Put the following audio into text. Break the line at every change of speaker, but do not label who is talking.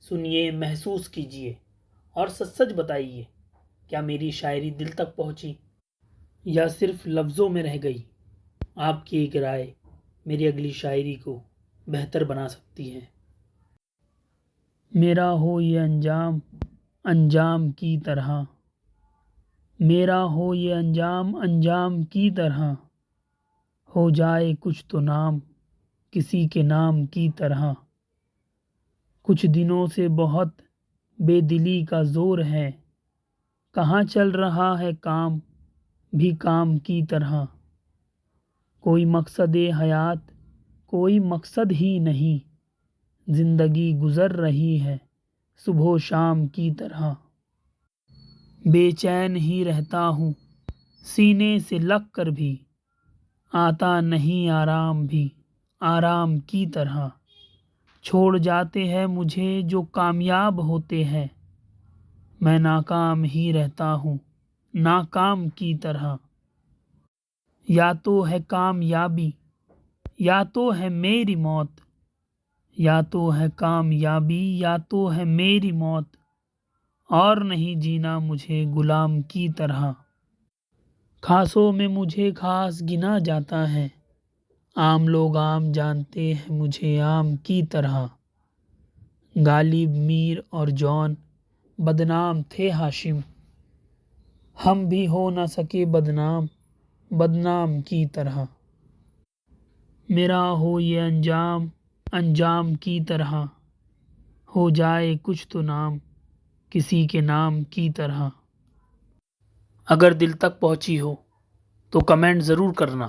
سنیے، محسوس کیجیے اور سچ سچ بتائیے، کیا میری شاعری دل تک پہنچی یا صرف لفظوں میں رہ گئی؟ آپ کی ایک رائے میری اگلی شاعری کو بہتر بنا سکتی ہے۔ میرا ہو یہ انجام انجام کی طرح، میرا ہو یہ انجام انجام کی طرح، ہو جائے کچھ تو نام کسی کے نام کی طرح۔ کچھ دنوں سے بہت بے دلی کا زور ہے، کہاں چل رہا ہے کام بھی کام کی طرح۔ کوئی مقصد حیات کوئی مقصد ہی نہیں، زندگی گزر رہی ہے صبح و شام کی طرح۔ بے چین ہی رہتا ہوں سینے سے لگ کر بھی، آتا نہیں آرام بھی آرام کی طرح۔ چھوڑ جاتے ہیں مجھے جو کامیاب ہوتے ہیں، میں ناکام ہی رہتا ہوں ناکام کی طرح۔ یا تو ہے کامیابی یا تو ہے میری موت، یا تو ہے کامیابی یا تو ہے میری موت، اور نہیں جینا مجھے غلام کی طرح۔ خاصوں میں مجھے خاص گنا جاتا ہے، عام لوگ عام جانتے ہیں مجھے عام کی طرح۔ غالب، میر اور جون بدنام تھے ہاشم، ہم بھی ہو نہ سکے بدنام بدنام کی طرح۔ میرا ہو یہ انجام انجام کی طرح، ہو جائے کچھ تو نام کسی کے نام کی طرح۔ اگر دل تک پہنچی ہو تو کمنٹ ضرور کرنا۔